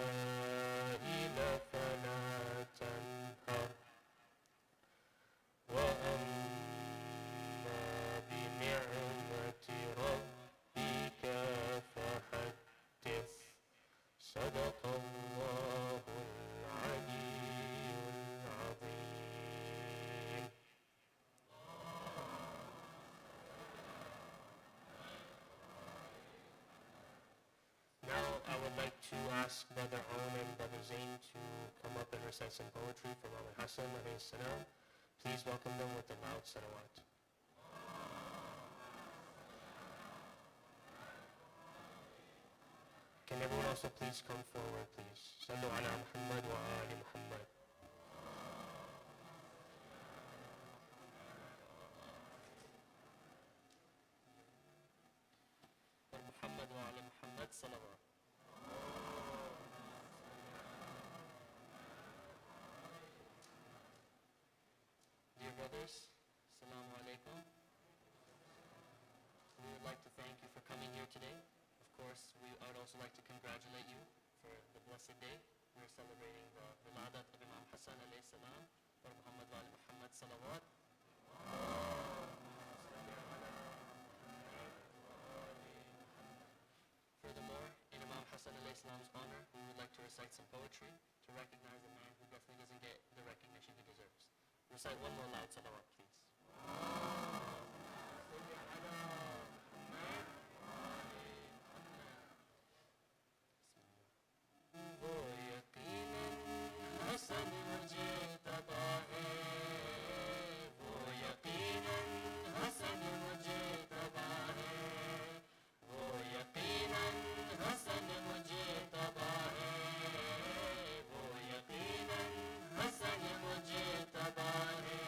السائل فلا تنهر وأما بنعمة ربك فحدث صدق الله العلي العظيم. Now I would like to ask Brother Owen and Brother Zain to come up and recite some poetry from Al-Hassan alayhi salam. Please welcome them with a loud salawat. Can everyone also please come forward, please? Sallu ala Muhammad wa ali Muhammad. Muhammad wa ali Muhammad salawat. Dear brothers, Assalamu alaikum. We would like to thank you for coming here today. Of course, I would also like to congratulate you for the blessed day. We are celebrating the Wiladat of Imam Hassan alayhi salam, or Muhammad wa ali Muhammad salawat. Furthermore, in Imam Hassan alayhi salam's honor, we would like to recite some poetry to recognize a man who definitely doesn't get the recognition he deserves. Recite one more loud salawat, please. وہ یقیناً حسن مجھے تباہ ہے، وہ یقیناً حسن مجھے تباہ ہے، وہ یقیناً حسن مجھے تباہ ہے، وہ یقیناً حسن مجھے تباہ ہے،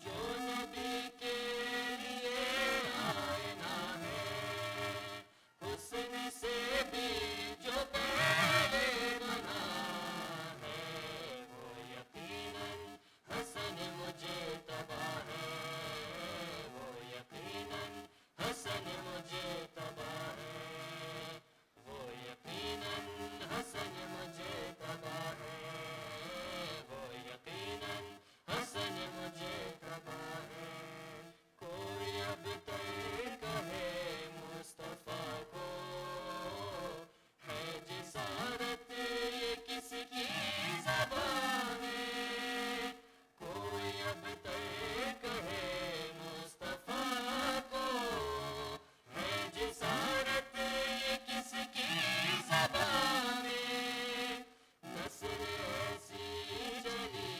جو نبی کے لیے آئینہ ہے، حسن سے بھی جو پہلے بنا ہے، وہ یقیناً حسن مجھے تباہ ہے، وہ یقیناً حسن مجھے تباہ ہے، وہ یقیناً حسن مجھے تباہ ہے، وہ یقیناً حسن مجھے تباہ ہے، کوئی اب تک کہے مصطفیٰ کو ہے جسارت یہ کس کی زبان ہے، کوئی اب تک کہے مصطفیٰ کو ہے جسارت یہ کس کی زبان ہے، نسل ایسی چلی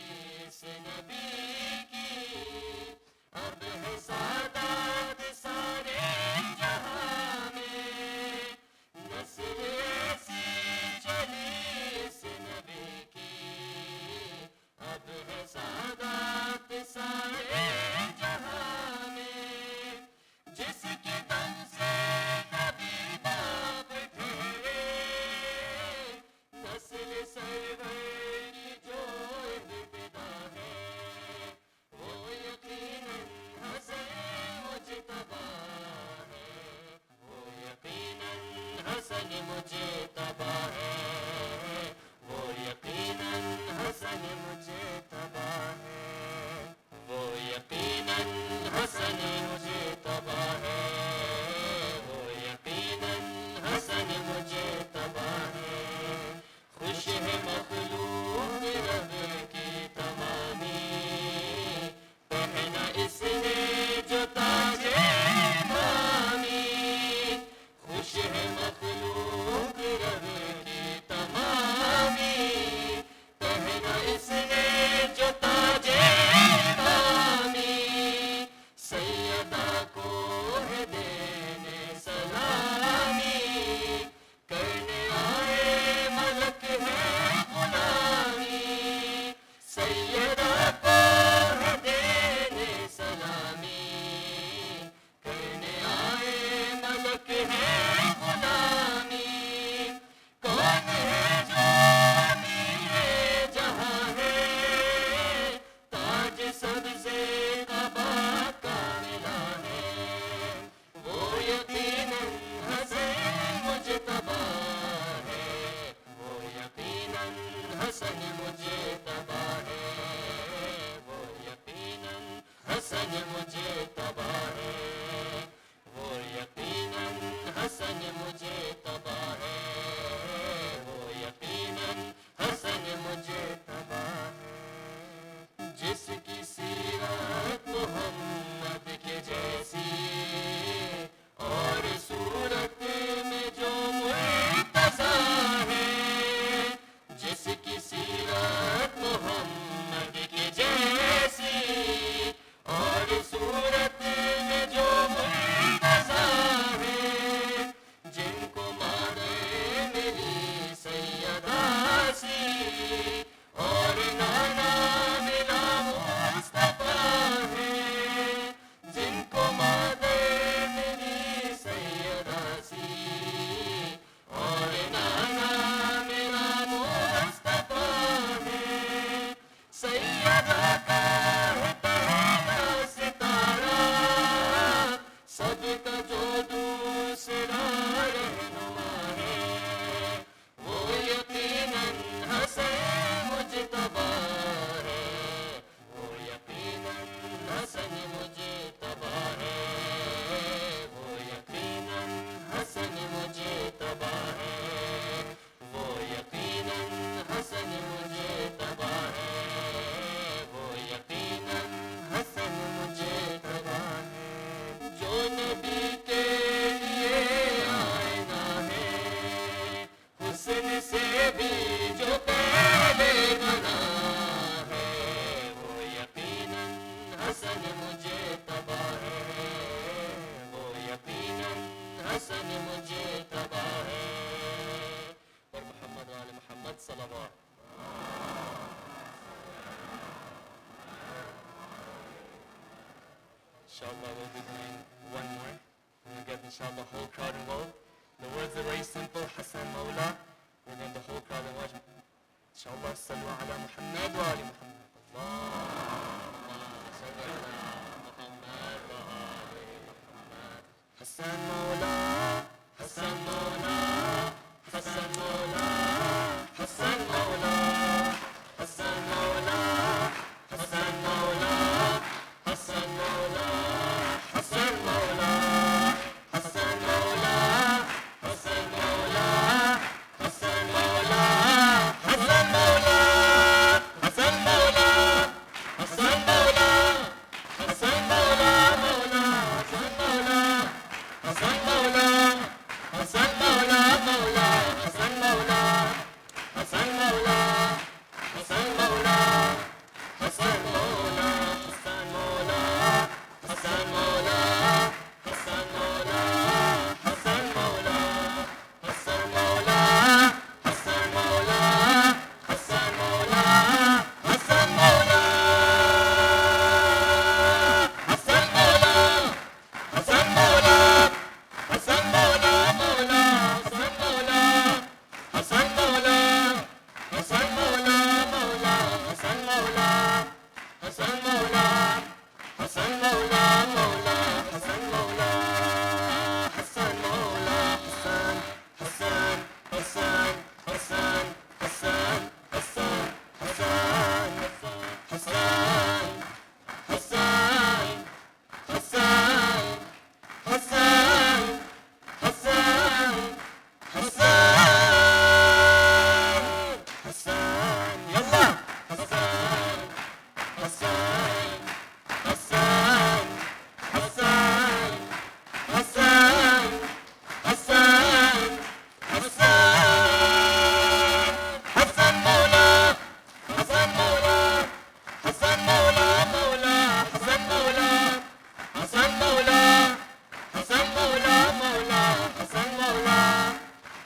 اس نبی کی اب ہے سعادت سارے جہاں میں، نسل ایسی چلی اس نبی کی اب ہے سعادت سارے جہاں میں، جس کے دم سے نبی باپ ٹھہرے، نسل سرور کی جو ابتدا ہے، وہ یقیناً حسن مجتبی ہے، وہ یقیناً حسن مجتبی ہے، وہ یقیناً حسن مجتبی ہے، وہ یقیناً حسن مجتبی ہے، وہ یقیناً حسن مجتبی ہے، خوش ہے مخلوق رب کی تمامی، پہنا اس نے جو تاج امامی، خوش ہے مخلوق رب کی تمامی، پہنا اس نے جو تاج امامی، سیدہ کو ہے دینے سلامی، کرنے آئے ملک ہے غلامی، سیدہ کو ہے دینے سلامی، کرنے آئے ملک ہے غلامی، کون ہے جو امیر جہاں ہے، تاج سبزے قبا کا ملا ہے، وہ یقیناً حسن مجتبی الصلوات. Inshallah, we'll be doing one more. We'll get, inshallah, whole crowd involved. The words are very simple. Hassan Mawla. We're going the whole crowd involved. Inshallah, sallu ala Muhammad wa ali Muhammad. Allahumma salli ala Muhammad wa ali Muhammad. Hassan Mawla. Hassan Mawla. Hassan Mawla. Hassan Mawla. Hassan Mawla. Hassan Mawla. Hassan Mawla. Hassan Mawla. Hassan Mawla. Hassan Mawla. Hassan Mawla. Hassan Mawla. Hassan Mawla. Hassan Mawla. Hassan Mawla. Mawla. Hassan Mawla. Hassan Mawla. Hassan Mawla. Mawla. Hassan Mawla. Hassan Mawla. Hassan Mawla. Hassan Mawla. Hassan Mawla. Hassan Mawla. Hassan Mawla. Hassan Mawla. Hassan Mawla. Hassan Mawla. Hassan Mawla. Hassan Mawla. Hassan Mawla. Hassan Mawla. Hassan Mawla. Mawla. Hassan Mawla. Hassan Mawla. Hassan Mawla. Mawla. Hassan Mawla. Hassan Mawla. Hassan Mawla. Mawla. Hassan Mawla. Hassan Mawla. Hassan. Hassan. Hassan. Hassan. Hassan. Hassan. Hassan. Hassan. Hassan. Hassan. Hassan. Hassan. Hassan. Hassan. Yalla. Hassan. Hassan. Hassan. Hassan. Hassan. Hassan. Hassan. Hassan Mawla. Hassan Mawla. Hassan Mawla. Mawla. Hassan Mawla. Hassan Mawla. Hassan Mawla. Mawla. Hassan Mawla.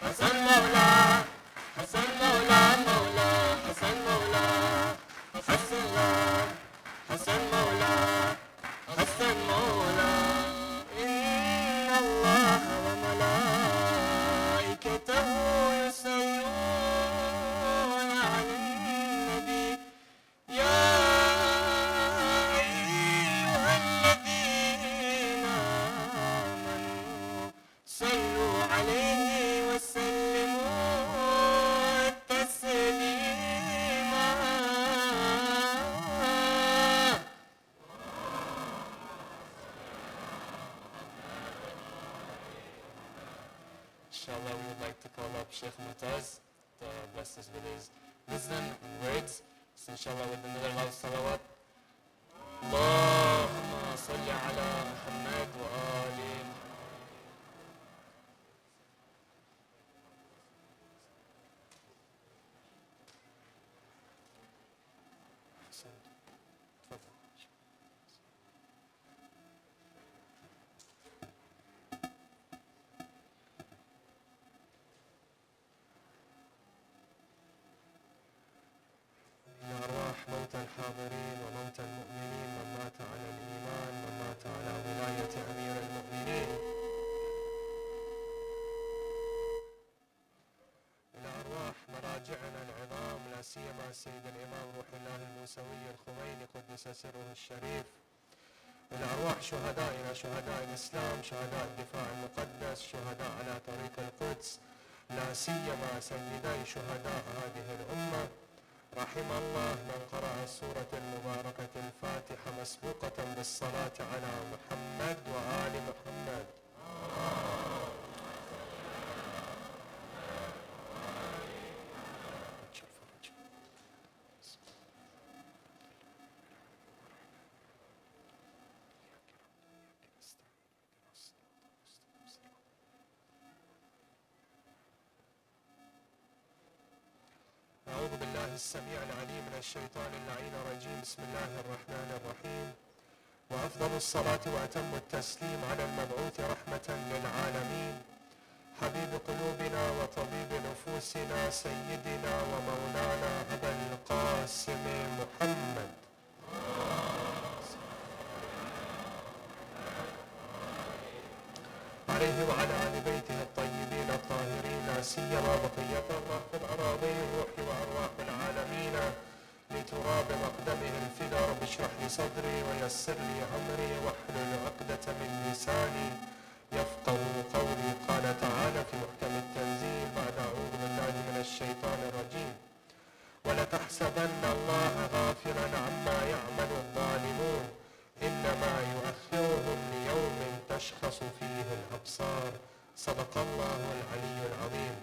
Hassan Mawla. Hassan Mawla. Mawla. Hassan Mawla. Hassan Hassan Mawla. Hassan Mawla. Inna Allah wa malaikatahu yusalluna 'alan nabi. Ya ayyuhalladhina amanu sallu 'alayhi wa sallimu taslima. Inshallah, we would like to call up Sheikh Moutaz to bless us with his wisdom and words. So inshallah, with another loud salawat. Allahumma salli ala Muhammad wa ali Muhammad. لأرواح Moti الحاضرين وموتى المؤمنين من مات على الإيمان من مات على ولاية أمير المؤمنين. إلى أرواح مراجعنا العظام لا سيما السيد الإمام روح الله الموسوي الخميني قدس سره الشريف. إلى أرواح شهدائنا شهداء الإسلام شهداء الدفاع المقدس شهداء على طريق القدس لا سيما سيدي شهداء هذه الأمة. رحم الله من قرأ السورة المباركة الفاتحة مسبوقة بالصلاة على محمد وآل محمد. أعوذ بالله السميع العليم من الشيطان اللعين الرجيم. بسم الله الرحمن الرحيم. وأفضل الصلاة وأتم التسليم على المبعوث رحمة للعالمين حبيب قلوبنا وطبيب نفوسنا أنفسنا سيدنا ومولانا أبا القاسم محمد عليه وعلى آل بيته الطيبين الطاهرين، لا سيما بقية الله في الأراضين الروح وأرواح العالمين، لتراب مقدمه الفدا. رب اشرح لي صدري ويسر لي أمري واحلل عقدة من لساني يفقه قولي. قال تعالى في محكم التنزيل بعد أعوذ بالله من الشيطان الرجيم: ولتحسبن الله غافلا عما يعمل الظالمون إنما يؤخرهم ليوم تشخص فيه الأبصار. صدق الله العلي العظيم.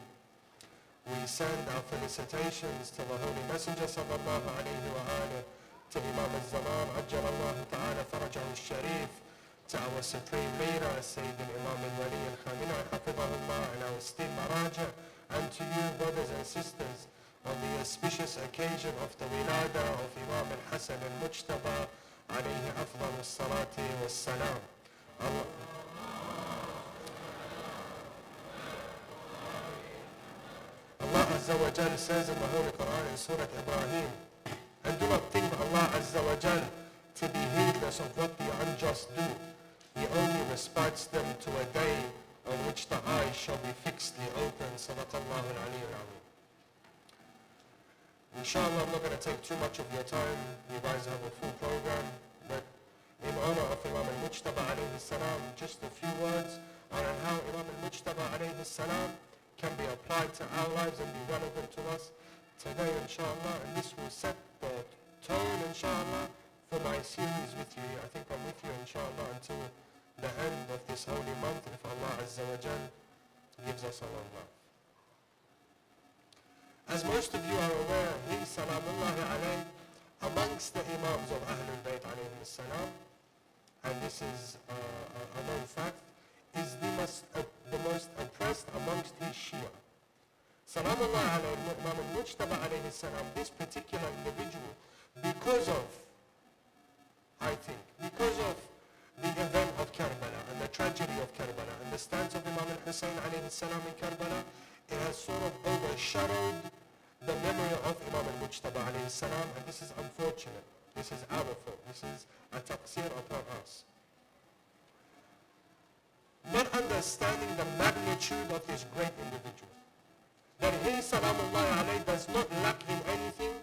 We send our felicitations to the Holy Messenger sallallahu alayhi wa alihi, to Imam al-Zaman ajjal Allah ta'ala farajahu al-sharif, to our supreme leader Sayyid al-Imam al-Wali al-Khamenei hafidhahullah, and our esteemed maraja, and to you brothers and sisters on the auspicious occasion of the Wiladat of Imam Al-Hassan al-Mujtaba alayhi afdal as-salati was-salam. Allah Azza wa Jal says in the Holy Quran in Surah Ibrahim, and do not think Allah Azza wa Jal to be heedless of what the unjust do. He only respites them to a day on which the eyes shall be fixedly open. Sadaqallahu al-Ali al-Azim. Inshallah, I'm not going to take too much of your time. You guys have a full program. But in honor of Imam al-Mujtaba alayhi salam, just a few words on how Imam al-Mujtaba alayhi salam can be applied to our lives and be relevant to us today, inshallah. And this will set the tone, inshallah, for my series with you. I think I'm with you, inshallah, until the end of this holy month, if Allah Azza wa Jal gives us a long life. As most of you are aware, he, salamullahi alayhi, amongst the Imams of Ahlul Bayt alayhi salam, and this is a known fact, is the most oppressed amongst his Shia. Salamullahi alayhi, Imam al-Mujtaba alayhi salam, this particular individual, because of the event of Karbala and the tragedy of Karbala and the stance of Imam al-Hussein alayhi salam in Karbala, it has sort of overshadowed the memory of Imam al-Mujtaba alayhi salam, and this is unfortunate. This is our fault. This is a taqsir upon us. Not understanding the magnitude of this great individual. That he, salamullahi alayhi, does not lack in anything,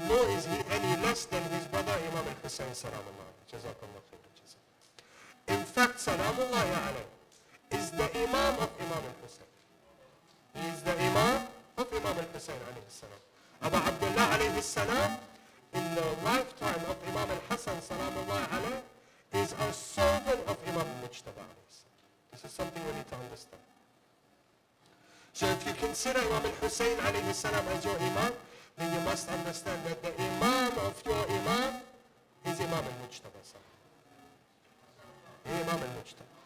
nor is he any less than his brother Imam al-Hussein salamullahi. Jazakallah khair. In fact, salamullahi alayhi is the Imam of Imam al-Hussein. He is the Imam of Imam al-Hussein alayhi salam. Abu Abdullah alayhi salam, in the lifetime of Imam al-Hassan salamullahi alayhi, is a servant of Imam al-Mujtaba alayhi salam. This is something we need to understand. So if you consider Imam al-Hussein alayhi salam as your Imam, then you must understand that the Imam of your Imam is Imam al-Mujtaba salam. Imam al-Mujtaba.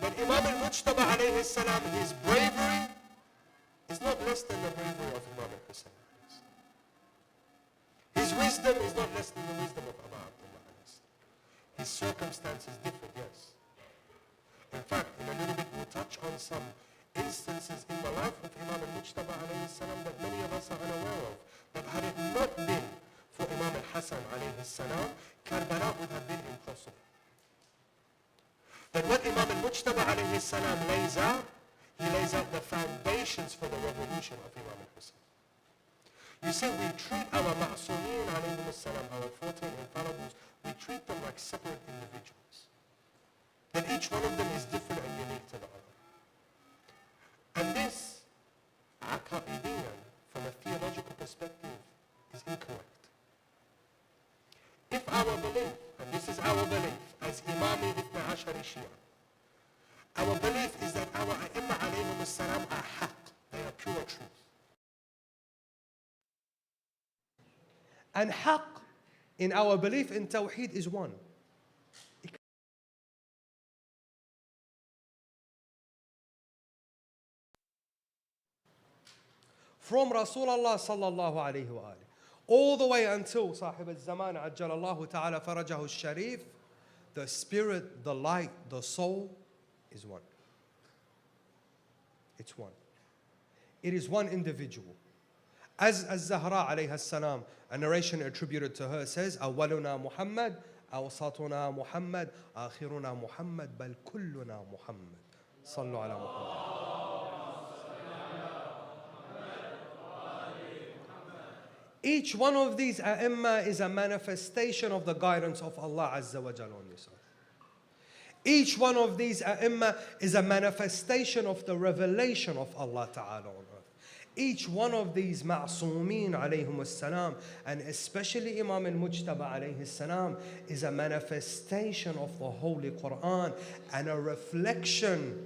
But Imam al-Mujtaba alayhi salam, his bravery is not less than the bravery of Imam al-Hussein. His wisdom is not less than the wisdom of Abu Abdullah. His circumstances differ, yes. In fact, in a little bit we'll touch on some instances in the life of Imam al-Mujtaba alayhi salam that many of us are unaware of. That had it not been for Imam al-Hassan alayhi salam, Karbala would have been impossible. That what Imam al-Mujtaba alayhi salam lays out, he lays out the foundations for the revolution of Imam al-Hussein. You see, we treat our ma'soomeen alayhim salam, our 14 infallibles, we treat them like separate individuals. That each one of them is different and unique to the other. And this, aqaidiyan, from a theological perspective, is incorrect. If our belief, and this is our belief as Imami Ibn Ashari Shia, our belief is that our A'imma alayhim salam are haqq, they are pure truth. And haqq in our belief in Tawheed is one. From Rasulullah sallallahu alayhi wa alihi, all the way until Sahib al-Zaman ajjalallahu ta'ala farajahu al-sharif, the spirit, the light, the soul is one. It's one. It is one individual. As Zahra alayha salam, a narration attributed to her says, أولنا محمد أوسطنا محمد آخرنا محمد بل كلنا محمد صلوا على محمد. Each one of these a'imma is a manifestation of the guidance of Allah Azza wa Jalla on this earth. Each one of these a'imma is a manifestation of the revelation of Allah Ta'ala on earth. Each one of these ma'soomeen alayhum as-salam, and especially Imam al-Mujtaba alayhi salam, is a manifestation of the Holy Quran and a reflection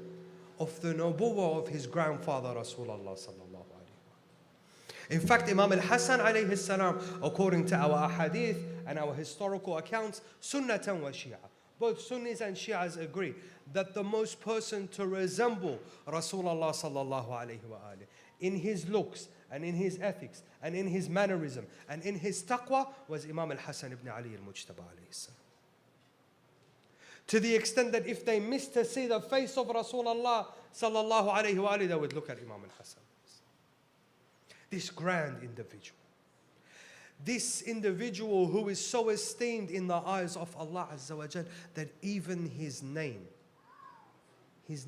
of the nubuwwah of his grandfather Rasulullah sallallahu alayhi wa. In fact, Imam Al-Hassan alayhi salam, according to our ahadith and our historical accounts, sunnatan wa shi'a, both Sunnis and Shias agree that the most person to resemble Rasulullah sallallahu alayhi wa alihi in his looks and in his ethics and in his mannerism and in his taqwa was Imam Al-Hassan ibn Ali al-Mujtaba alayhi salam. To the extent that if they missed to see the face of Rasulullah sallallahu alayhi wa alihi, they would look at Imam Al-Hassan. This grand individual. This individual who is so esteemed in the eyes of Allah Azza wa Jal that even his name is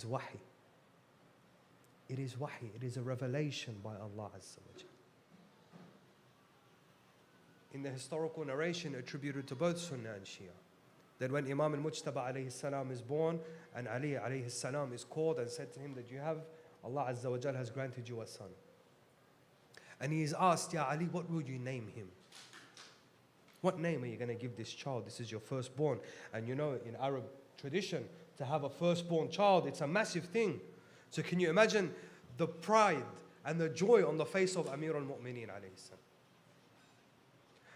wahi. It is wahi, it is a revelation by Allah Azza wa Jal. In the historical narration attributed to both Sunnah and Shia, that when Imam al-Mujtaba alayhi salam is born and Ali alayhi salam is called and said to him that Allah Azza wa Jal has granted you a son. And he is asked, Ya Ali, what will you name him? What name are you going to give this child? This is your firstborn. And you know, in Arab tradition, to have a firstborn child, it's a massive thing. So can you imagine the pride and the joy on the face of Amir al-Mu'mineen alayhi salam?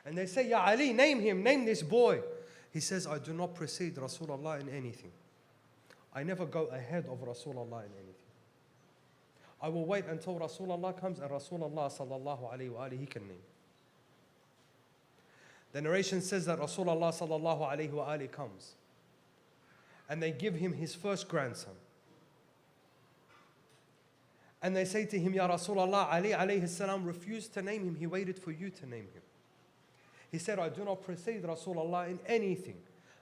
And they say, Ya Ali, name him, name this boy. He says, I do not precede Rasulullah in anything. I never go ahead of Rasulullah in anything. I will wait until Rasulullah comes and Rasulullah sallallahu alayhi wa alihi, he can name. The narration says that Rasulullah sallallahu alayhi wa alihi comes and they give him his first grandson. And they say to him, Ya Rasulullah, Ali alayhi salam refused to name him. He waited for you to name him. He said, I do not precede Rasulullah in anything.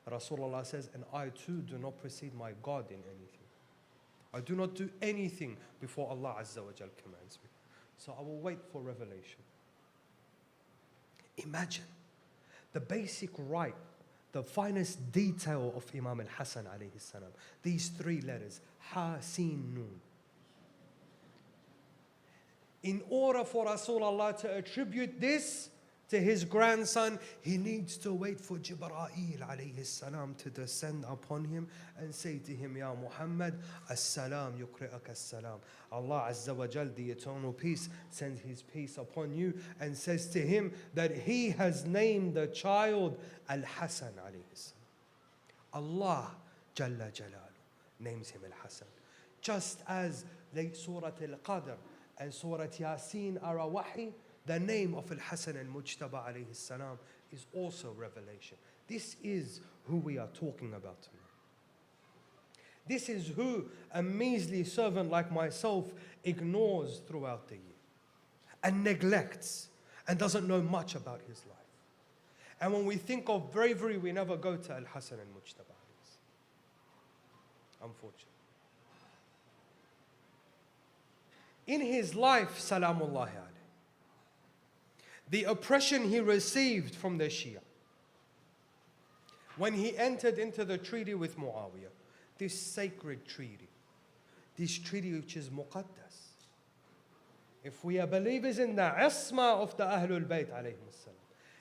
Rasulullah says, and I too do not precede my God in anything. I do not do anything before Allah Azza wa Jal commands me. So I will wait for revelation. Imagine the basic right, the finest detail of Imam Al-Hassan alayhi salam. These three letters, Ha, Sin, Nun. In order for Rasulullah to attribute this to his grandson, he needs to wait for Jibreel alayhi salam to descend upon him and say to him, Ya Muhammad, as-salam yuqri'aka as-salam. Allah Azza wa Jal, the eternal peace, sends his peace upon you and says to him that he has named the child Al-Hassan alayhi salam. Allah Jalla Jalalu names him Al-Hassan. Just as the Surah Al-Qadr and Surah Yasin are a wahi, the name of Al-Hassan al-Mujtaba alayhi salam is also revelation. This is who we are talking about tonight. This is who a measly servant like myself ignores throughout the year and neglects and doesn't know much about his life. And when we think of bravery, we never go to Al-Hassan al-Mujtaba alayhi salam. Unfortunately. In his life, salamullahi alayhi, the oppression he received from the Shia, when he entered into the treaty with Muawiyah, this sacred treaty, this treaty which is muqaddas. If we are believers in the isma of the Ahlul Bayt alayhim salam,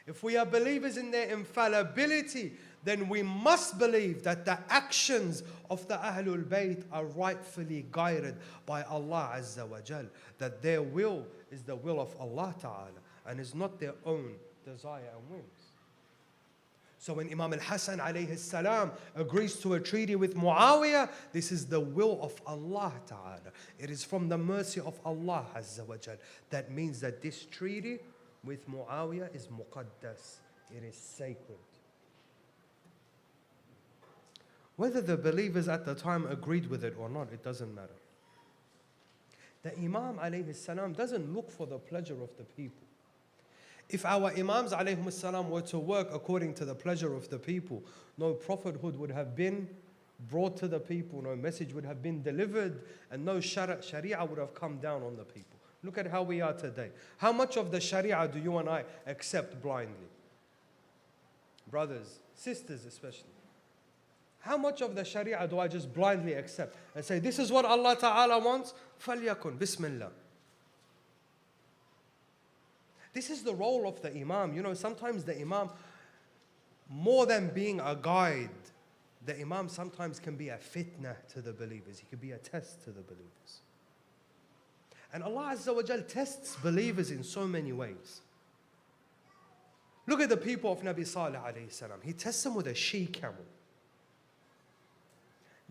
if we are believers in their infallibility, then we must believe that the actions of the Ahlul Bayt are rightfully guided by Allah Azza wa Jal, that their will is the will of Allah Ta'ala and is not their own desire and whims. So when Imam Al-Hassan alayhi salam agrees to a treaty with Muawiyah, this is the will of Allah Ta'ala. It is from the mercy of Allah Azza wa Jal. That means that this treaty with Muawiyah is muqaddas. It is sacred. Whether the believers at the time agreed with it or not, it doesn't matter. The Imam alayhi salam doesn't look for the pleasure of the people. If our Imams alayhim salam were to work according to the pleasure of the people, no prophethood would have been brought to the people, no message would have been delivered, and no sharia would have come down on the people. Look at how we are today. How much of the sharia do you and I accept blindly? Brothers, sisters especially. How much of the sharia do I just blindly accept and say, this is what Allah Ta'ala wants? فَلْيَكُنْ Bismillah. This is the role of the Imam. You know, sometimes the Imam, more than being a guide, the Imam sometimes can be a fitna to the believers. He can be a test to the believers. And Allah Azza wa Jal tests believers in so many ways. Look at the people of Nabi Salih alayhi salam. He tests them with a she camel.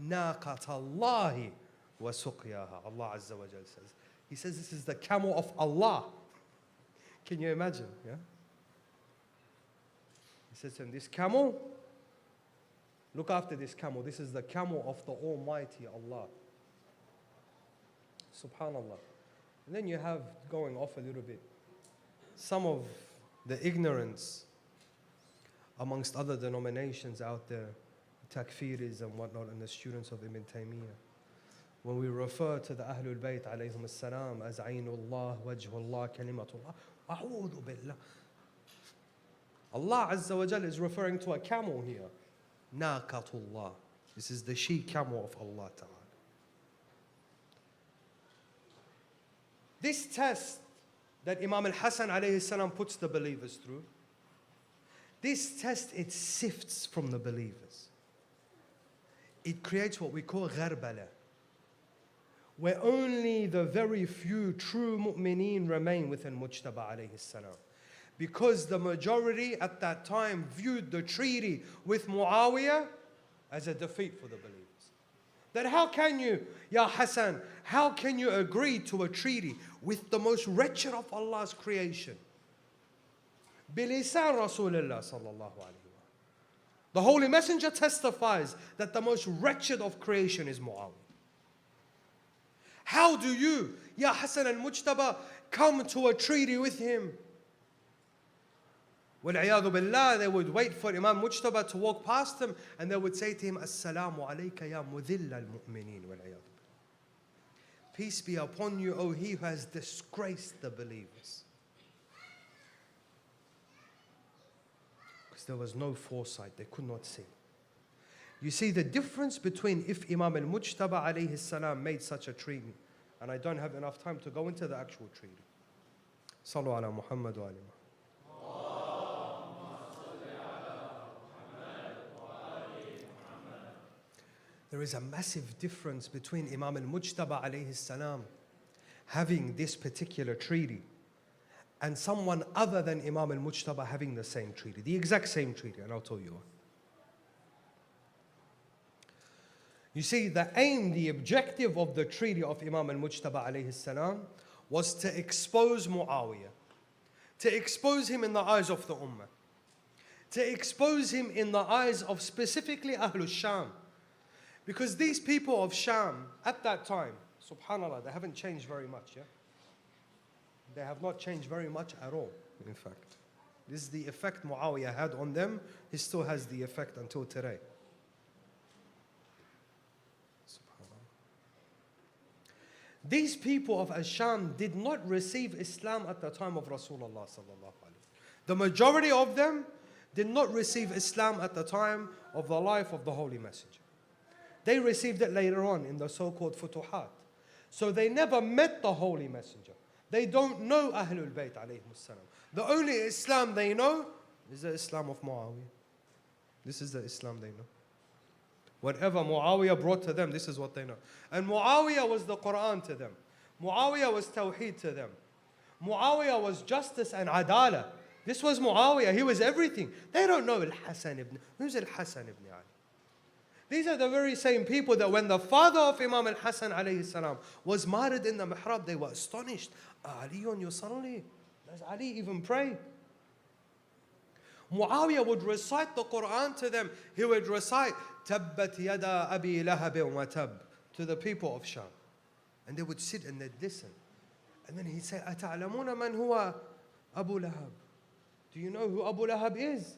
نَاقَةَ اللَّهِ وَسُقْيَاهَا. Allah Azza wa Jal says. He says this is the camel of Allah. Can you imagine? Yeah? He says to him, this camel, look after this camel. This is the camel of the Almighty Allah. Subhanallah. And then you have, going off a little bit, some of the ignorance amongst other denominations out there, takfiris and whatnot, and the students of Ibn Taymiyyah. When we refer to the Ahlul Bayt alayhim as-salam as Aynullah, Wajhullah, Kalimatullah, A'udhu billah. Allah Azza wa Jal is referring to a camel here. Naqatullah. This is the she camel of Allah Ta'ala. This test that Imam Al-Hassan alayhi salam puts the believers through, this test, it sifts from the believers. It creates what we call gharbala, where only the very few true mu'mineen remain within Mujtaba alayhi salam. Because the majority at that time viewed the treaty with Muawiyah as a defeat for the believers. That how can you, Ya Hassan, how can you agree to a treaty with the most wretched of Allah's creation? Bilisan Rasulullah sallallahu alayhi wa. The Holy Messenger testifies that the most wretched of creation is Muawiyah. How do you, Ya Hassan al-Mujtaba, come to a treaty with him? وَالْعِيَاذُ بِاللَّهِ, they would wait for Imam Mujtaba to walk past them, and they would say to him, Assalamu alayka ya mudhilla al-mu'mineen wal-'iyadhu billah. Peace be upon you, O he who has disgraced the believers. Because there was no foresight, they could not see. You see the difference between if Imam al-Mujtaba alayhi salam made such a treaty, and I don't have enough time to go into the actual treaty. Sallu ala Muhammad wa alihi. There is a massive difference between Imam al-Mujtaba alayhi salam having this particular treaty and someone other than Imam al-Mujtaba having the same treaty, the exact same treaty, and I'll tell you why. You see, the aim, the objective of the treaty of Imam al-Mujtaba alayhi salam was to expose Muawiyah, to expose him in the eyes of the Ummah, to expose him in the eyes of specifically Ahlul Sham. Because these people of Sham, at that time, subhanAllah, they haven't changed very much, yeah? They have not changed very much at all, in fact. This is the effect Muawiyah had on them. He still has the effect until today. SubhanAllah. These people of Sham did not receive Islam at the time of Rasulullah sallallahu alaihi. The majority of them did not receive Islam at the time of the life of the Holy Messenger. They received it later on in the so-called Futuhat. So they never met the Holy Messenger. They don't know Ahlul Bayt alayhim salam. The only Islam they know is the Islam of Muawiyah. This is the Islam they know. Whatever Muawiyah brought to them, this is what they know. And Muawiyah was the Quran to them. Muawiyah was Tawheed to them. Muawiyah was justice and adala. This was Muawiyah. He was everything. They don't know Al-Hassan ibn. Who's Al-Hassan ibn Ali? These are the very same people that when the father of Imam Al-Hassan alayhi salam was martyred in the mihrab, they were astonished. Aliyun yusalli. Does Ali even pray? Muawiyah would recite the Quran to them. He would recite Tabbat yada abi lahab wa tab to the people of Sham. And they would sit and they'd listen. And then he'd say, أَتَعْلَمُونَ مَنْ هُوَ أَبُو لَهَبٍ? Do you know who Abu Lahab is?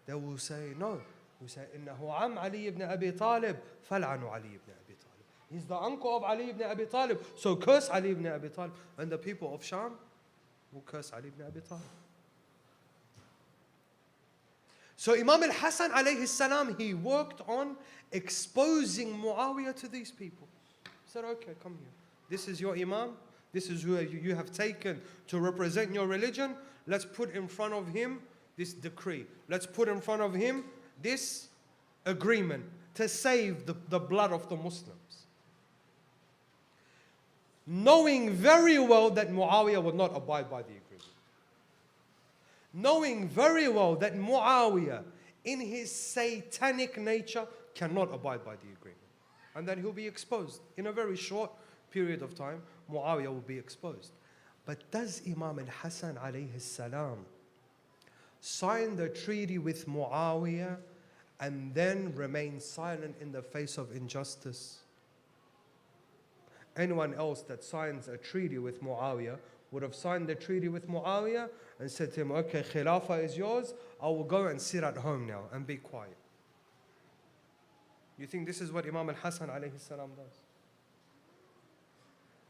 They will say, no. We say, إِنَّهُ عَمْ عَلِيِّ ibn Abi Talib, فَلْعَنُوا عَلِيِّ ibn Abi Talib. He's the uncle of Ali ibn Abi Talib, so curse Ali ibn Abi Talib. And the people of Sham will curse Ali ibn Abi Talib. So Imam Al-Hassan alayhi salam, he worked on exposing Muawiyah to these people. He said, okay, come here. This is your Imam. This is who you have taken to represent your religion. Let's put in front of him this decree. Let's put in front of him this agreement to save the blood of the Muslims. Knowing very well that Muawiyah would not abide by the agreement. Knowing very well that Muawiyah, in his satanic nature, cannot abide by the agreement. And that he'll be exposed. In a very short period of time, Muawiyah will be exposed. But does Imam Al-Hassan alayhi salam sign the treaty with Muawiyah and then remain silent in the face of injustice? Anyone else that signs a treaty with Muawiyah would have signed the treaty with Muawiyah and said to him, okay, Khilafah is yours, I will go and sit at home now and be quiet. You think this is what Imam Al-Hassan alayhi salam does?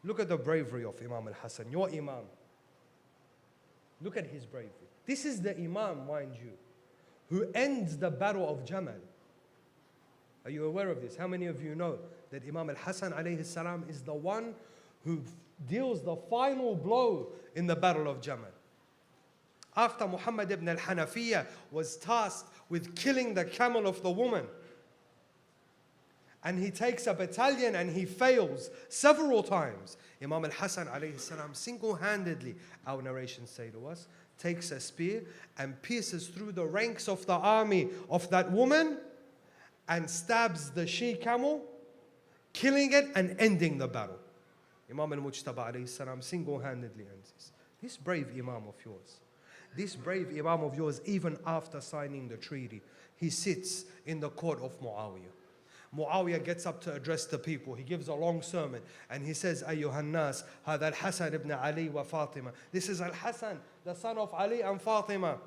Look at the bravery of Imam Al-Hassan, your Imam. Look at his bravery. This is the Imam, mind you, who ends the battle of Jamal. Are you aware of this? How many of you know that Imam Al-Hassan alayhi salam is the one who deals the final blow in the battle of Jamal? After Muhammad ibn al-Hanafiyyah was tasked with killing the camel of the woman, and he takes a battalion and he fails several times, Imam Al-Hassan alayhi salam single-handedly, our narrations say to us, takes a spear and pierces through the ranks of the army of that woman and stabs the she-camel, killing it and ending the battle. Imam Al-Mujtaba alayhi salam single-handedly ends this. This brave Imam of yours, this brave Imam of yours, even after signing the treaty, he sits in the court of Muawiyah. Muawiyah gets up to address the people. He gives a long sermon and he says, أيها الناس هذا الحسن ابن علي وفاطمة. This is Al-Hassan, the son of Ali and Fatima.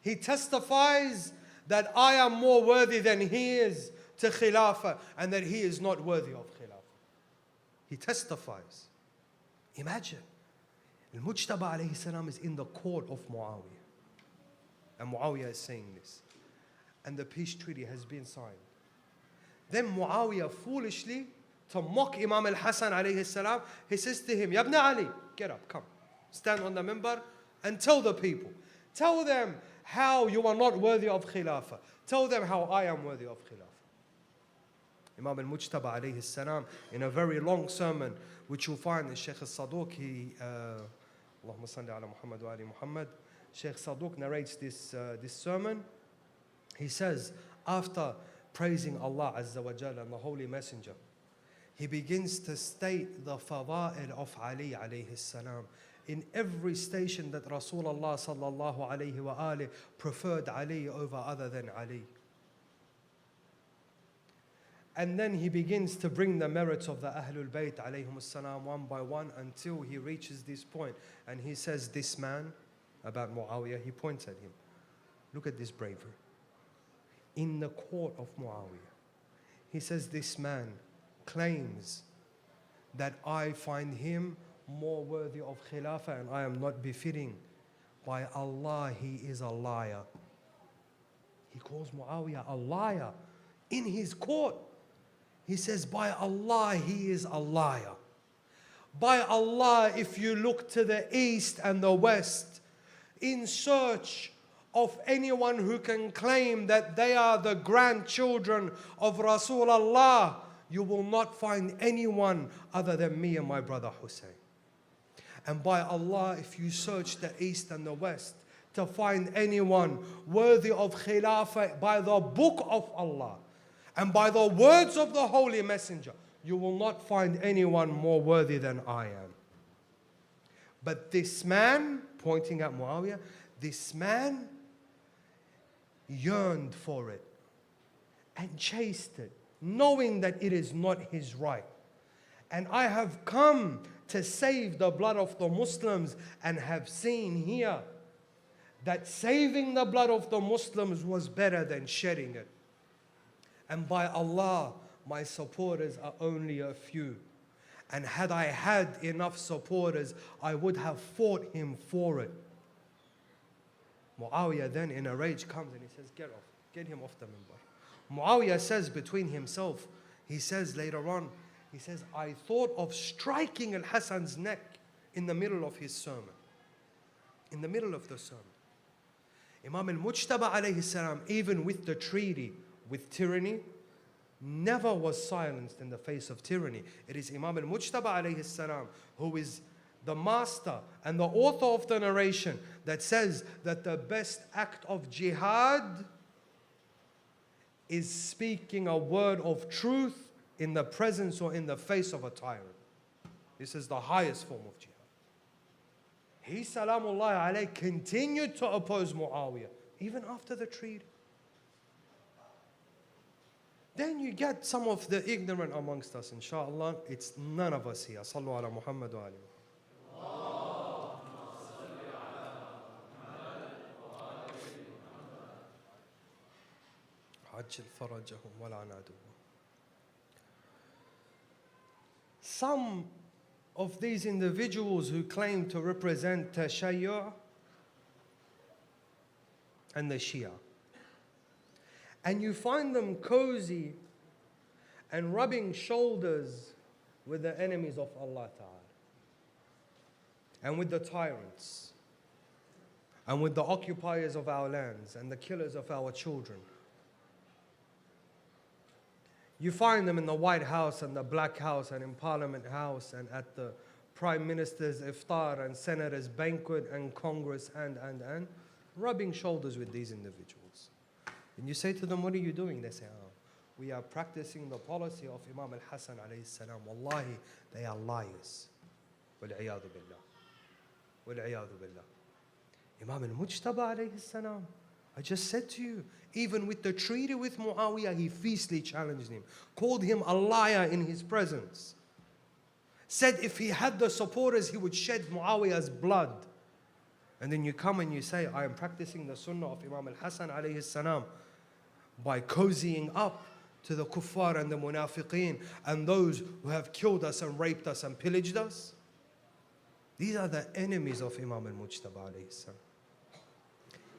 He testifies that I am more worthy than he is to Khilafah and that he is not worthy of Khilafah. He testifies. Imagine. Al-Mujtaba alayhi salam is in the court of Muawiyah. And Muawiyah is saying this. And the peace treaty has been signed. Then Muawiyah foolishly, to mock Imam Al-Hassan alayhi salam, he says to him, Ya ibn Ali, get up, come. Stand on the minbar and tell the people. Tell them how you are not worthy of Khilafah. Tell them how I am worthy of Khilafah. Imam Al-Mujtaba alayhi salam, in a very long sermon, which you'll find in Shaykh Al-Saduq, Allahumma salli ala Muhammad wa ali Muhammad, Shaykh Saduq narrates this sermon. He says, after praising Allah Azza wa Jalla and the Holy Messenger, he begins to state the fada'il of Ali alayhi salam. In every station that Rasulullah sallallahu alayhi wa alihi preferred Ali over other than Ali. And then he begins to bring the merits of the Ahlul Bayt alayhim salam one by one until he reaches this point. And he says, this man, about Muawiyah, he points at him. Look at this bravery. In the court of Muawiyah, he says, this man claims that I find him more worthy of Khilafah and I am not befitting. By Allah, he is a liar. He calls Muawiyah a liar in his court. He says, by Allah, he is a liar. By Allah, if you look to the east and the west in search of anyone who can claim that they are the grandchildren of Rasulullah, you will not find anyone other than me and my brother Hussein. And by Allah, if you search the east and the west to find anyone worthy of Khilafah by the book of Allah and by the words of the Holy Messenger, you will not find anyone more worthy than I am. But this man, pointing at Muawiyah, this man yearned for it and chased it, knowing that it is not his right. And I have come to save the blood of the Muslims, and have seen here that saving the blood of the Muslims was better than shedding it. And by Allah, my supporters are only a few. And had I had enough supporters, I would have fought him for it. Muawiyah then in a rage comes and he says, get him off the minbar. Muawiyah says between himself, he says later on, he says, I thought of striking Al-Hassan's neck in the middle of his sermon. In the middle of the sermon. Imam al-Mujtaba alayhi salam, even with the treaty with tyranny, never was silenced in the face of tyranny. It is Imam al-Mujtaba alayhi salam who is the master and the author of the narration that says that the best act of jihad is speaking a word of truth in the presence or in the face of a tyrant. This is the highest form of jihad. He, salamullahi alayhi, continued to oppose Muawiyah even after the treaty. Then you get some of the ignorant amongst us, inshallah. It's none of us here. Sallu ala Muhammad wa alayhi. Some of these individuals who claim to represent Tashayyu' and the Shia, and you find them cozy and rubbing shoulders with the enemies of Allah Ta'ala, and with the tyrants, and with the occupiers of our lands and the killers of our children. You find them in the White House and the Black House and in Parliament House and at the Prime Minister's iftar and Senator's banquet and Congress and rubbing shoulders with these individuals. And you say to them, what are you doing? They say, oh, we are practicing the policy of Imam Al-Hassan alayhi salam. Wallahi, they are liars. Wal-'iyadu billah. Wal-'iyadu billah. Imam Al-Mujtaba alayhi salam, I just said to you, even with the treaty with Muawiyah, he fiercely challenged him, called him a liar in his presence. Said if he had the supporters, he would shed Muawiyah's blood. And then you come and you say, I am practicing the sunnah of Imam Al-Hassan alayhi salam by cozying up to the kuffar and the munafiqeen and those who have killed us and raped us and pillaged us. These are the enemies of Imam Al-Mujtaba alayhi salam.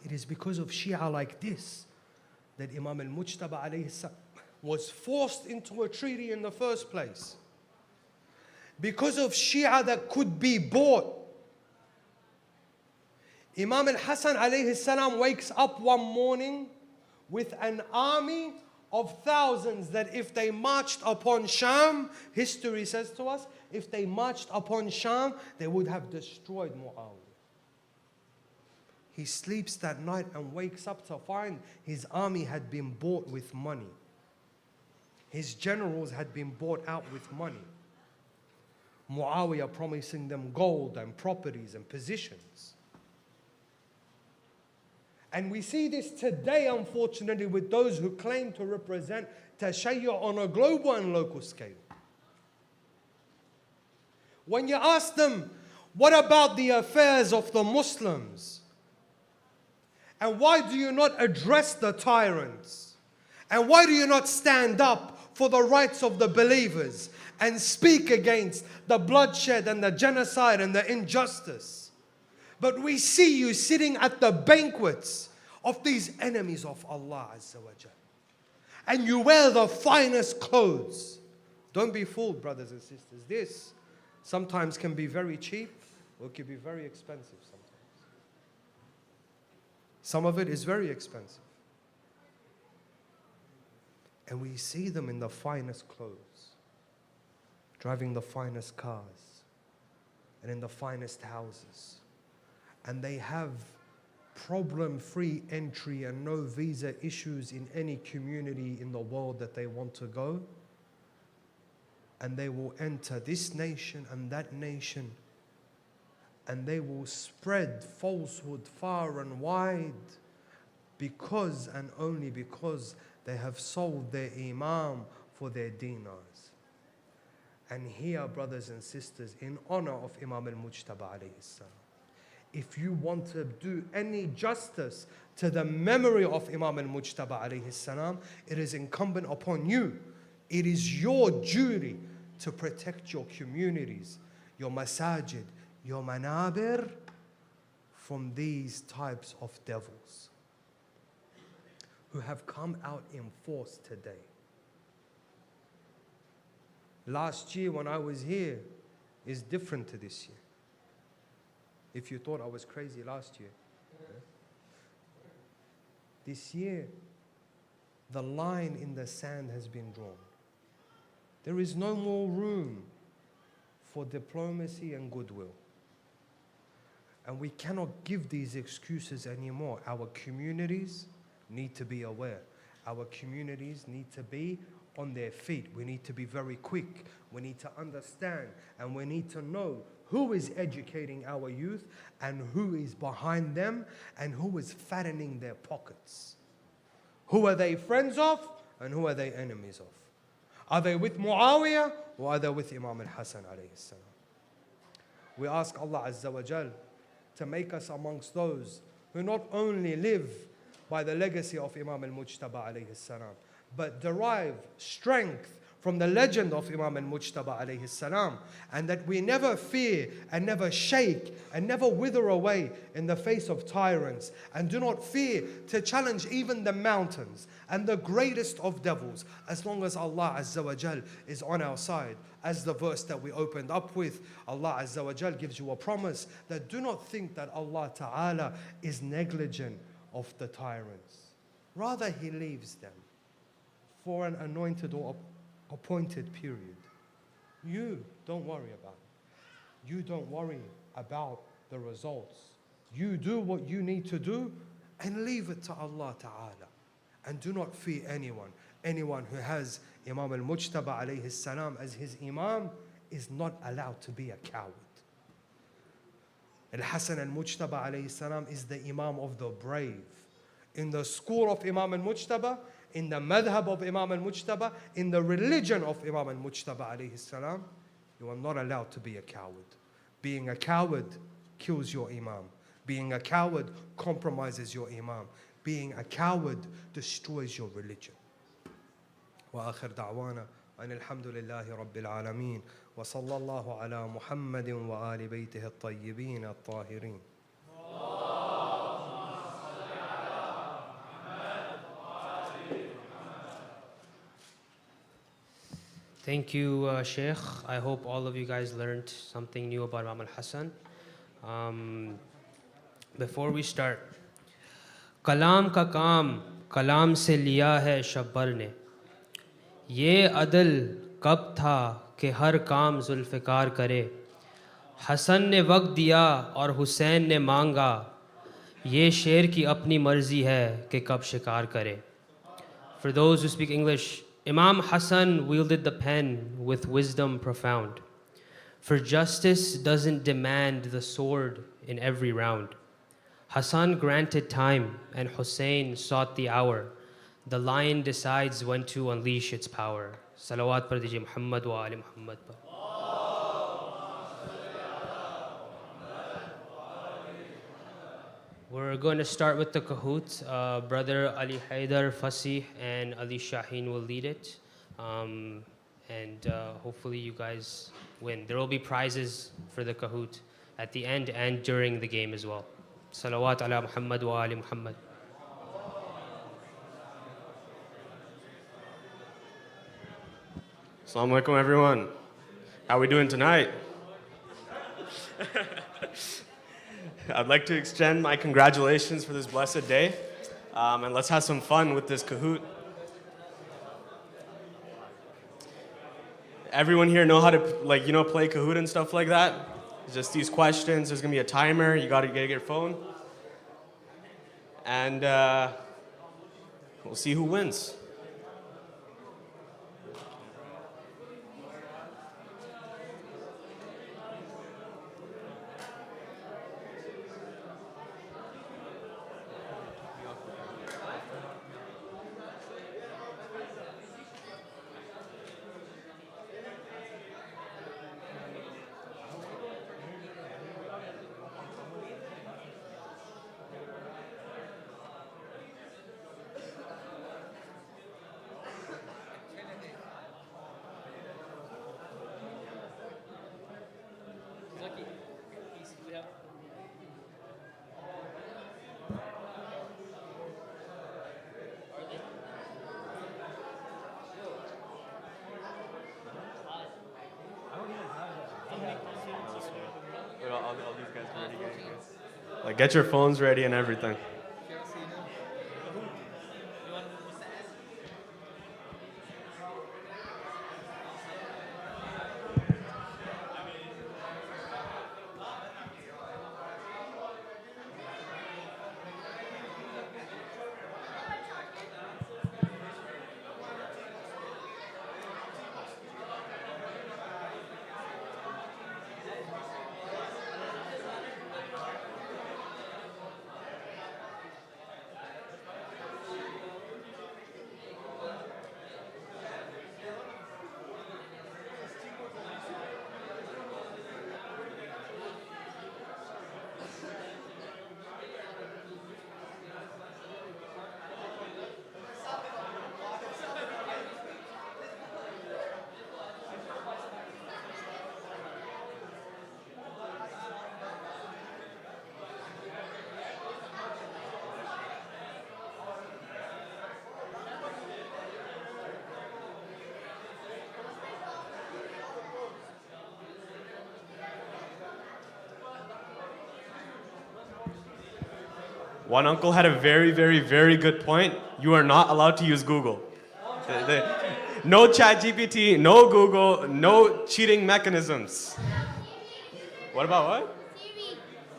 It is because of Shia like this that Imam Al-Mujtaba alayhi salam was forced into a treaty in the first place. Because of Shia that could be bought. Imam Al-Hassan alayhi salam wakes up one morning with an army of thousands that if they marched upon Sham, history says to us, if they marched upon Sham, they would have destroyed Muawiyah. He sleeps that night and wakes up to find his army had been bought with money. His generals had been bought out with money. Muawiyah promising them gold and properties and positions. And we see this today, unfortunately, with those who claim to represent Tashayyu' on a global and local scale. When you ask them, what about the affairs of the Muslims? And why do you not address the tyrants? And why do you not stand up for the rights of the believers and speak against the bloodshed and the genocide and the injustice? But we see you sitting at the banquets of these enemies of Allah Azza wa Jal. And you wear the finest clothes. Don't be fooled, brothers and sisters. This sometimes can be very cheap or it can be very expensive sometimes. Some of it is very expensive. And we see them in the finest clothes, driving the finest cars, and in the finest houses. And they have problem-free entry and no visa issues in any community in the world that they want to go. And they will enter this nation and that nation, and they will spread falsehood far and wide because and only because they have sold their imam for their dinars. And here, brothers and sisters, in honor of Imam al-Mujtaba alayhi salam, if you want to do any justice to the memory of Imam al-Mujtaba alayhi salam, it is incumbent upon you. It is your duty to protect your communities, your masajid, your manabir from these types of devils who have come out in force today. Last year when I was here is different to this year. If you thought I was crazy last year. This year, the line in the sand has been drawn. There is no more room for diplomacy and goodwill. And we cannot give these excuses anymore. Our communities need to be aware. Our communities need to be on their feet. We need to be very quick. We need to understand and we need to know who is educating our youth and who is behind them and who is fattening their pockets. Who are they friends of and who are they enemies of? Are they with Muawiyah or are they with Imam Al-Hassan alayhi salam? We ask Allah Azza wa Jal to make us amongst those who not only live by the legacy of Imam Al-Mujtaba alayhi salam, but derive strength from the legend of Imam Al-Mujtaba alayhi salam, and that we never fear and never shake and never wither away in the face of tyrants, and do not fear to challenge even the mountains and the greatest of devils, as long as Allah Azza wa Jal is on our side. As the verse that we opened up with, Allah Azza wa Jal gives you a promise that do not think that Allah Ta'ala is negligent of the tyrants. Rather, He leaves them for an anointed or appointed period. You don't worry about it. You don't worry about the results. You do what you need to do and leave it to Allah Ta'ala. And do not fear anyone. Anyone who has Imam al-Mujtaba alayhi salam as his Imam is not allowed to be a coward. Al-Hassan al-Mujtaba alayhi salam is the Imam of the brave. In the school of Imam al-Mujtaba, in the madhab of Imam al-Mujtaba, in the religion of Imam al-Mujtaba alayhi salam, you are not allowed to be a coward. Being a coward kills your Imam. Being a coward compromises your Imam. Being a coward destroys your religion. وآخر دعوانا أن الحمد لله رب العالمين وصلى الله على محمد وآل بيته الطيبين الطاهرين. Thank you, Sheikh. I hope all of you guys learned something new about Imam Al-Hassan. Before we start, कलाम का काम कलाम से लिया है शब्बर ने, ये अदल कब था कि हर काम जुल्फ़िकार करे, हसन ने वक्त दिया और हुसैन ने मांगा, ये शेर की अपनी मर्ज़ी है कि कब शिकार करे. For those who speak English, Imam Hassan wielded the pen with wisdom profound. For justice doesn't demand the sword in every round. Hassan granted time and Hussein sought the hour. The lion decides when to unleash its power. Salawat par dijiye Muhammad wa ali Muhammad par. We're going to start with the Kahoot. Brother Ali Haidar, Fasih, and Ali Shaheen will lead it. Hopefully you guys win. There will be prizes for the Kahoot at the end and during the game as well. Salawat ala Muhammad wa ali Muhammad. Assalamu alaikum, everyone. How are we doing tonight? I'd like to extend my congratulations for this blessed day. And let's have some fun with this Kahoot. Everyone here know how to play Kahoot and stuff like that? Just these questions. There's gonna be a timer. You gotta get your phone. And we'll see who wins. already getting this. Like, get your phones ready and everything. One uncle had a very, very, very good point. You are not allowed to use Google. No chat GPT, no Google, no cheating mechanisms. What about what?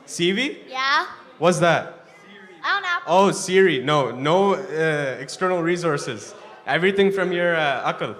Siri? Yeah. What's that? I don't know. Oh, Siri. No external resources. Everything from your akal.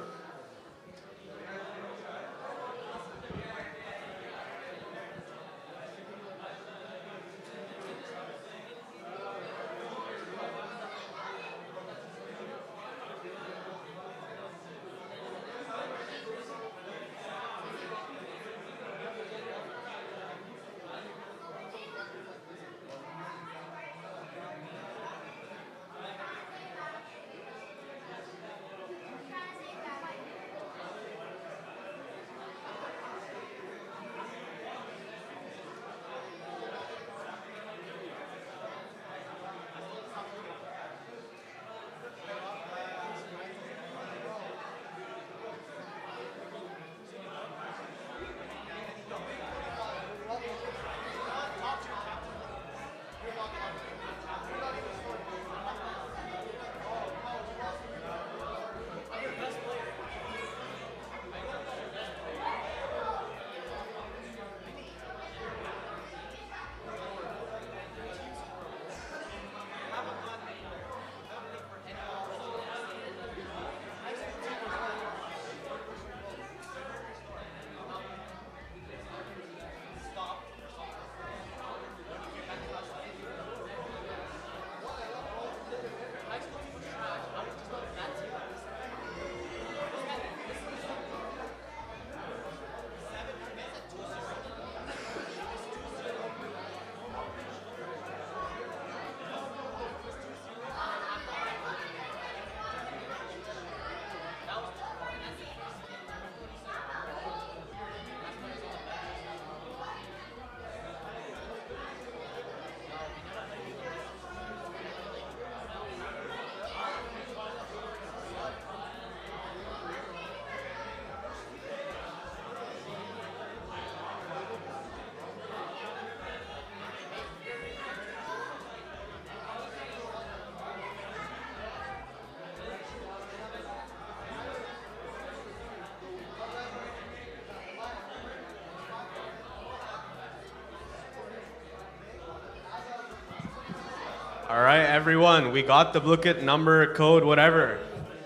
All right, everyone, we got the booket number, code, whatever.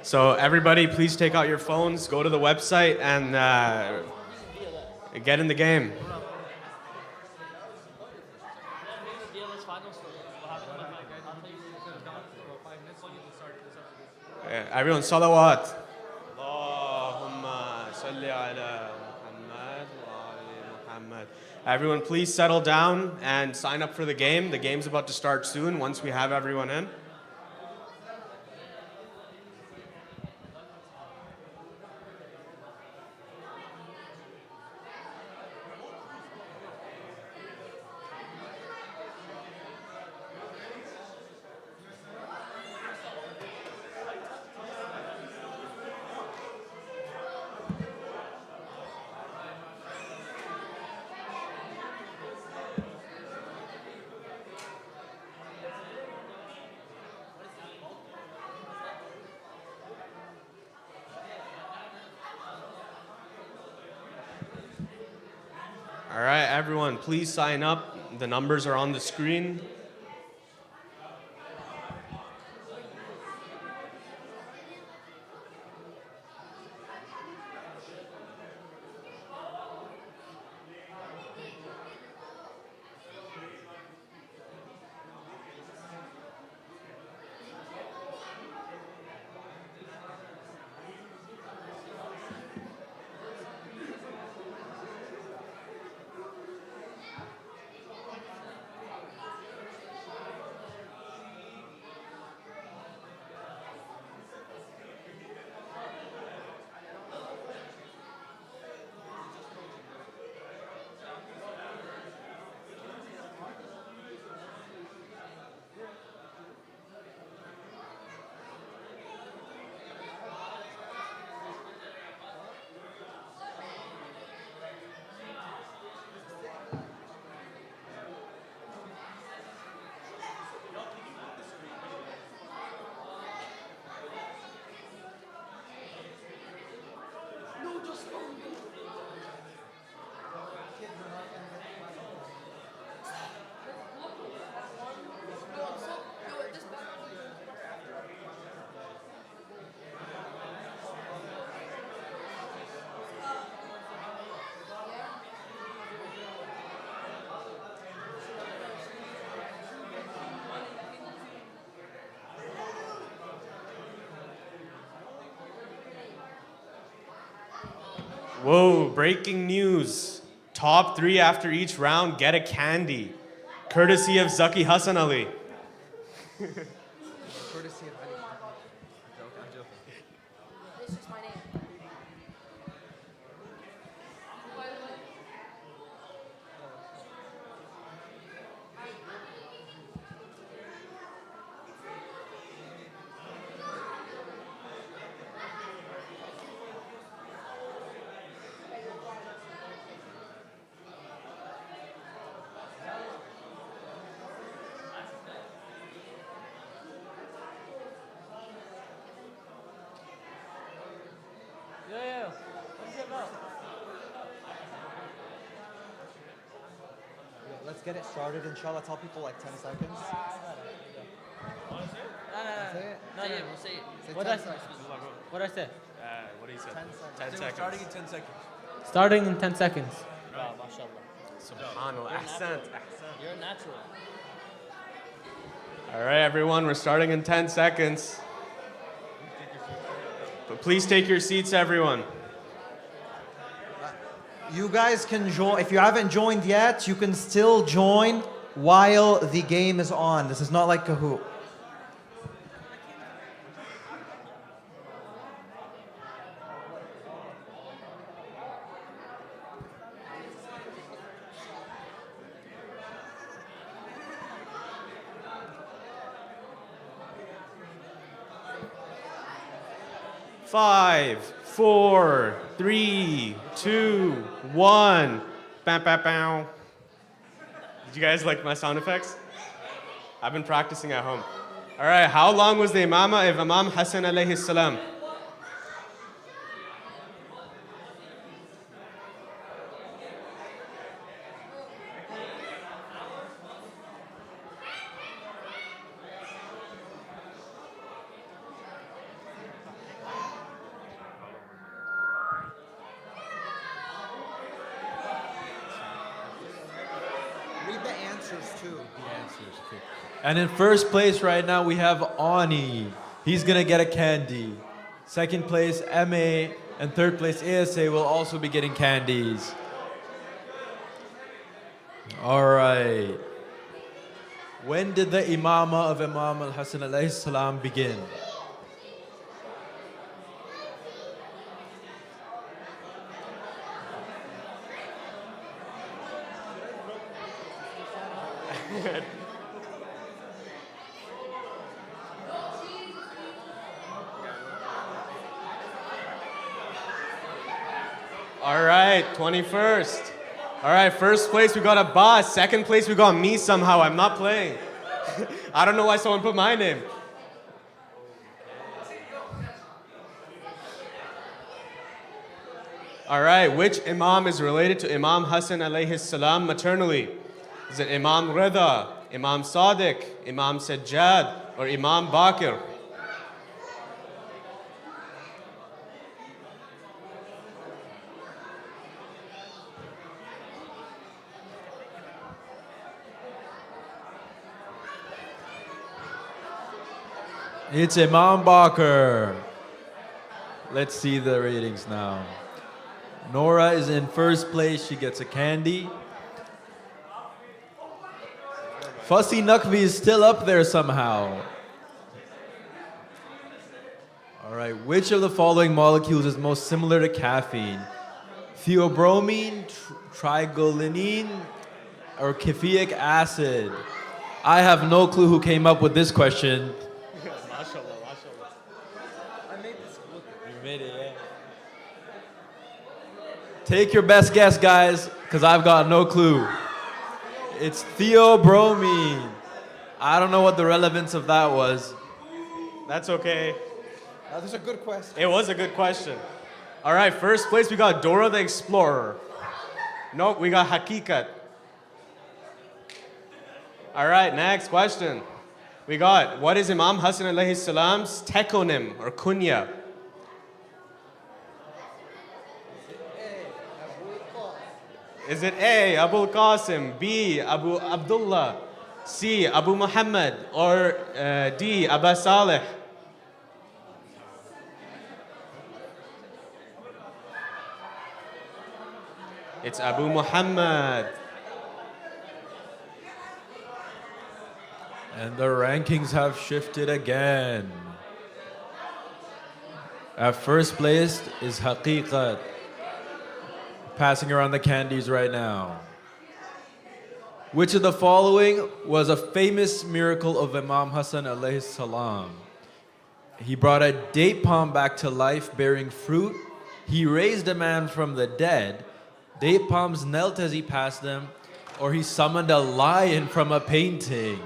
So everybody, please take out your phones, go to the website, and get in the game. Everyone, salawat. Allahumma salli ala Muhammad wa ali Muhammad. Everyone, please settle down and sign up for the game. The game's about to start soon once we have everyone in. All right, everyone, please sign up. The numbers are on the screen. Whoa, breaking news. Top 3 after each round get a candy. Courtesy of Zaki Hassan Ali. It's just my name. Let's get it started, inshallah. Tell people like 10 seconds. Say it. Say What 10 did I- seconds. What did I say? What do you say? 10 seconds. 10 seconds. in 10 seconds. Starting in 10 seconds. Wow, mashallah. Subhanallah. Ahsant. You're natural. All right, everyone, we're starting in 10 seconds. But please take your seats, everyone. You guys can join. If you haven't joined yet, you can still join while the game is on. This is not like Kahoot. Five, 4, 3, 2, 1. Bam, bam, bam. Did you guys like my sound effects? I've been practicing at home. All right, how long was the imamah of Imam Hassan alayhi salam? Read the answers too. And in first place right now we have Ani. He's gonna get a candy. Second place MA and third place ASA will also be getting candies. All right. When did the imamah of Imam Al-Hassan alayhi salam begin? All right, 21st. All right, first place we got Abbas. Second place we got me somehow. I'm not playing. I don't know why someone put my name. All right, which Imam is related to Imam Hassan alayhi salam maternally? Is it Imam Rida, Imam Sadiq, Imam Sajjad, or Imam Bakir? It's Imam Bakr. Let's see the ratings now. Nora is in first place. She gets a candy. Fussy Naqvi is still up there somehow. All right, which of the following molecules is most similar to caffeine? Theobromine, trigolinine, or caffeic acid? I have no clue who came up with this question. Take your best guess, guys, because I've got no clue. It's theobromine. I don't know what the relevance of that was. That's okay. That was a good question. It was a good question. All right, first place we got Dora the Explorer. Nope, we got Hakikat. All right, next question. We got, what is Imam Hassan alayhi salam's techonym or kunya? Is it A, Abu Qasim, B, Abu Abdullah, C, Abu Muhammad, or D, Aba Saleh? It's Abu Muhammad. And the rankings have shifted again. At first place is Haqiqat. Passing around the candies right now. Which of the following was a famous miracle of Imam Hassan alayhi salam? He brought a date palm back to life bearing fruit. He raised a man from the dead. Date palms knelt as he passed them. Or he summoned a lion from a painting.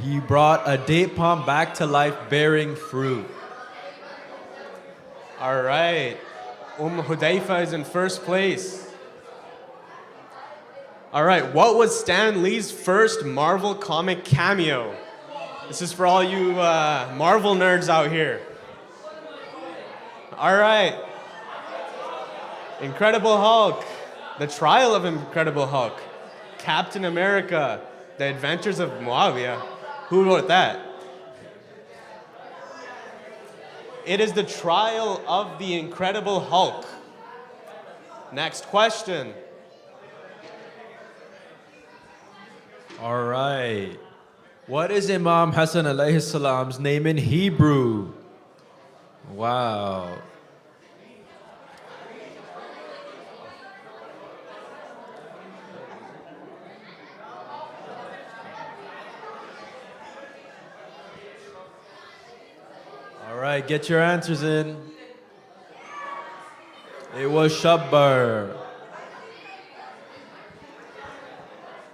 He brought a date palm back to life bearing fruit. All right. Hudayfa is in first place. All right. What was Stan Lee's first Marvel comic cameo? This is for all you Marvel nerds out here. All right. Incredible Hulk. The Trial of Incredible Hulk. Captain America. The Adventures of Muawiyah. Who wrote that? It is the Trial of the Incredible Hulk. Next question. All right. What is Imam Hassan alayhi salam's name in Hebrew? Wow. All right, get your answers in. It was Shabbar.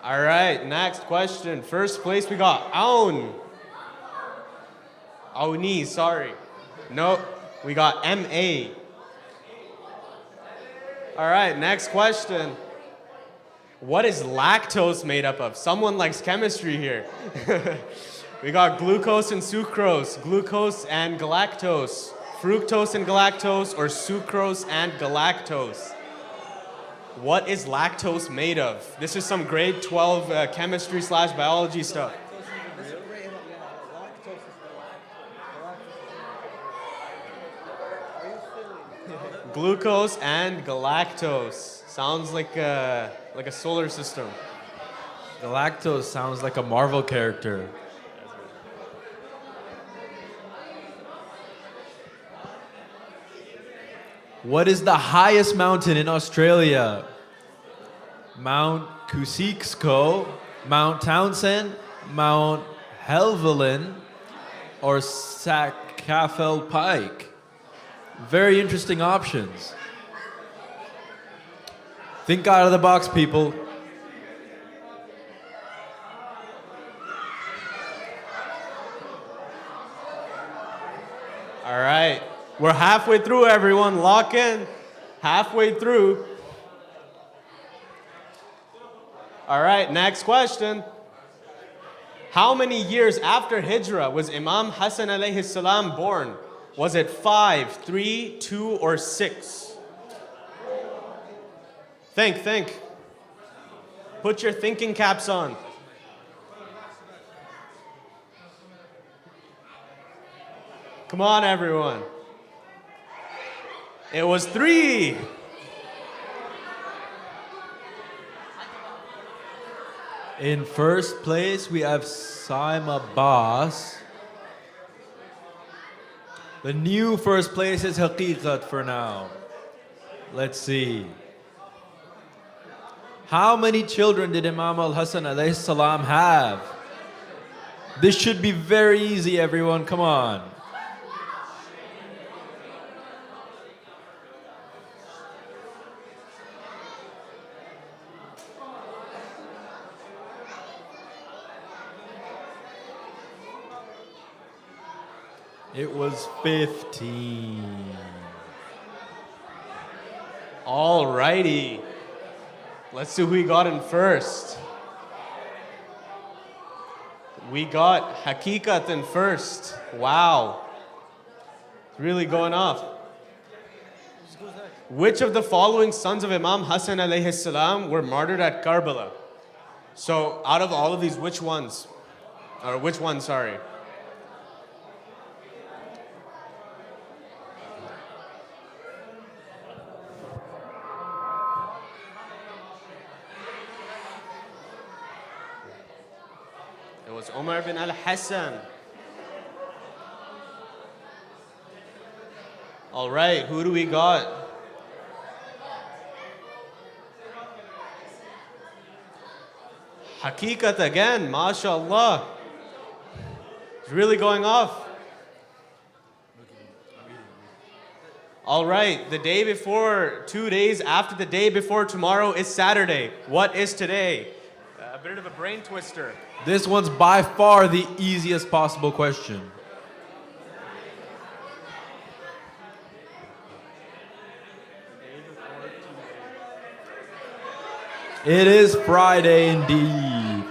All right, next question. First place we got Aoun. Aouni, sorry. No, we got MA. All right, next question. What is lactose made up of? Someone likes chemistry here. We got glucose and sucrose, glucose and galactose, fructose and galactose, or sucrose and galactose. What is lactose made of? This is some grade 12 chemistry / biology stuff. Glucose and galactose. Sounds like a solar system. Galactose sounds like a Marvel character. What is the highest mountain in Australia? Mount Kosciuszko, Mount Townsend, Mount Helvellyn, or Sackafel Pike? Very interesting options. Think out of the box, people. We're halfway through, everyone. Lock in. Halfway through. All right, next question. How many years after Hijrah was Imam Hassan alayhi salam born? Was it 5, 3, 2, or 6? Think. Put your thinking caps on. Come on, everyone. It was 3. In first place, we have Saim Abbas. The new first place is Haqiqat for now. Let's see. How many children did Imam Al-Hassan alayhi salam have? This should be very easy, everyone. Come on. It was 15. Alrighty. Let's see who we got in first. We got Haqiqat in first. Wow. It's really going off. Which of the following sons of Imam Hassan alayhi salam were martyred at Karbala? So out of all of these, which ones? Or which one, sorry? It was Umar bin Al-Hassan. All right, who do we got? Haqiqat again, mashallah. It's really going off. All right, the day before, 2 days after the day before tomorrow is Saturday. What is today? A bit of a brain twister. This one's by far the easiest possible question. It is Friday indeed.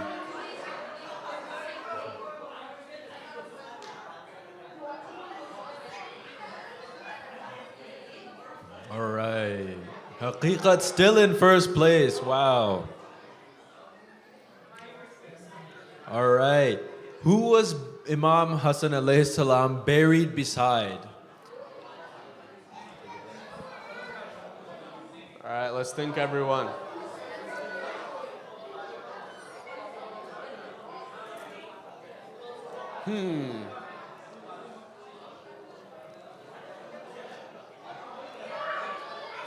All right. Haqiqat still in first place. Wow. All right. Who was Imam Hassan alayhi salam buried beside? All right, let's think, everyone.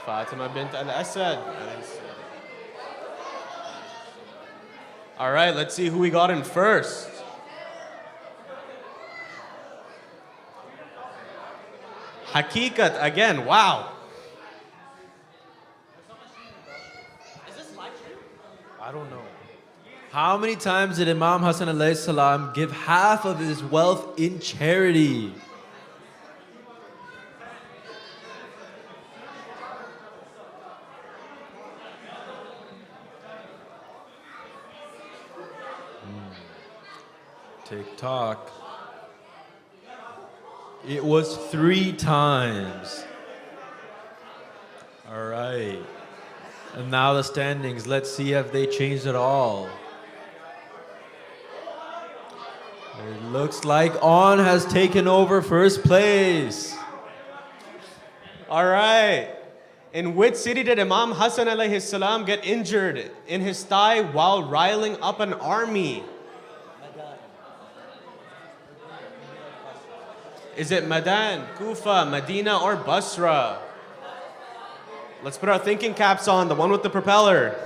Fatima bint Al-Asad. All right, let's see who we got in first. Haqiqat again, wow. I don't know. How many times did Imam Hassan alayhi salam give half of his wealth in charity? TikTok. It was 3 times. All right. And now the standings. Let's see if they changed at all. It looks like On has taken over first place. All right. In which city did Imam Hassan alayhi salam get injured in his thigh while riling up an army? Is it Madan, Kufa, Medina, or Basra? Let's put our thinking caps on, the one with the propeller.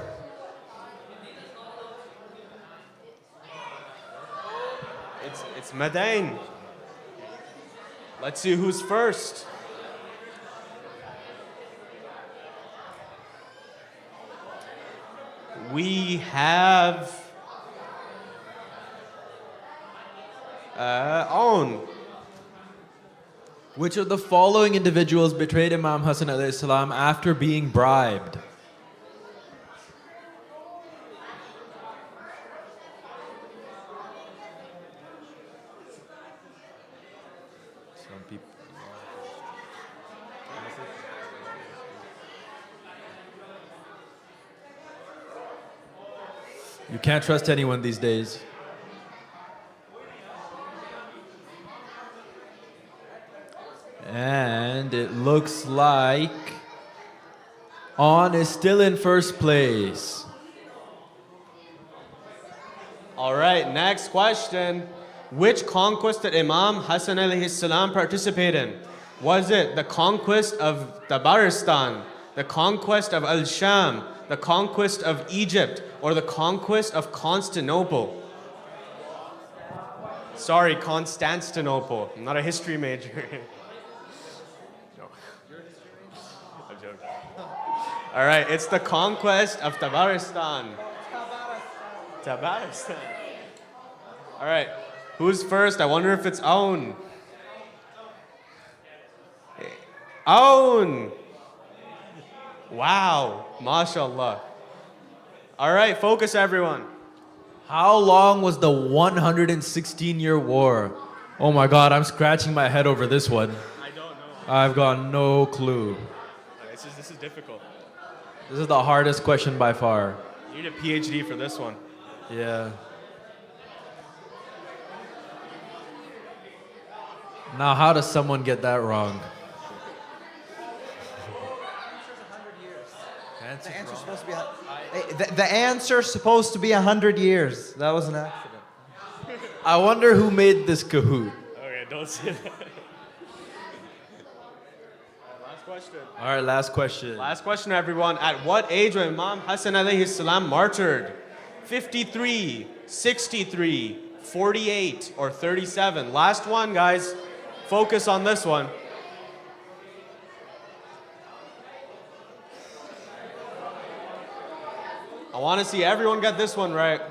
It's Madan. Let's see who's first. We have On. Which of the following individuals betrayed Imam Hassan alayhi salam after being bribed? Some people. You can't trust anyone these days. And it looks like On is still in first place. All right, next question. Which conquest did Imam Hassan alayhi salam participate in? Was it the conquest of Tabaristan, the conquest of Al-Sham, the conquest of Egypt, or the conquest of Constantinople? Sorry, Constantinople. I'm not a history major. No. I'm joking. All right, it's the conquest of Tabaristan. Tabaristan. All right, who's first? I wonder if it's Aoun. Aoun. Wow, mashallah. All right, focus everyone. How long was the 116-year war? Oh my God, I'm scratching my head over this one. I don't know. I've got no clue. This is difficult. This is the hardest question by far. You need a PhD for this one. Yeah. Now, how does someone get that wrong? The answer's supposed to be the answer's supposed to be 100 years. That was an accident. I wonder who made this Kahoot. Okay, don't say that. Last question. All right, last question. Last question, everyone. At what age was Imam Hassan alayhi salam martyred? 53, 63, 48, or 37? Last one, guys. Focus on this one. I want to see everyone get this one right.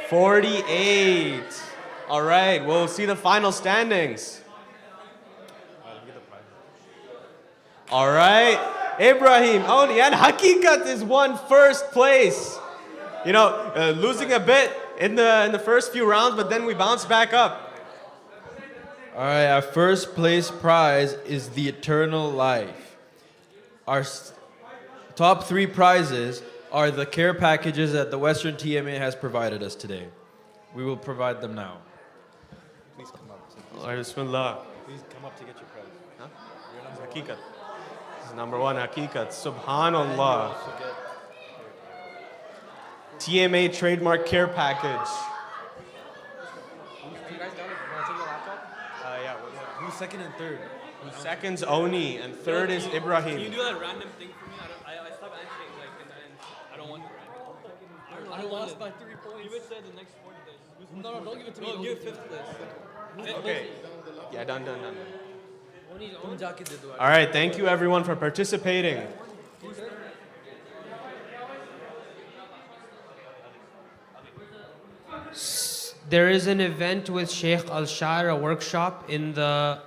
48. All right, we'll see the final standings. All right, Ibrahim, Oni, and Hakikat is won first place. You know, losing a bit in the first few rounds, but then we bounced back up. All right, our first place prize is the eternal life. Our top 3 prizes are the care packages that the Western TMA has provided us today. We will provide them now. Please come up. Bismillah. Please come up to get your prize. Huh? Hakikat. This is number 1, Hakikat. Subhanallah. TMA trademark care package. You guys done it? Want to take your laptop? Yeah. Who's second and third? Second's Oni, and third is Ibrahim. Can you do that random thing for me? I stopped answering like in the end. I don't want it. I lost by 3 points. Give it to the next 4th place. No, don't give it to me. No, give it 5th place. Okay. Yeah, done. All right, thank you everyone for participating. There is an event with Sheikh Al-Shar, a workshop in the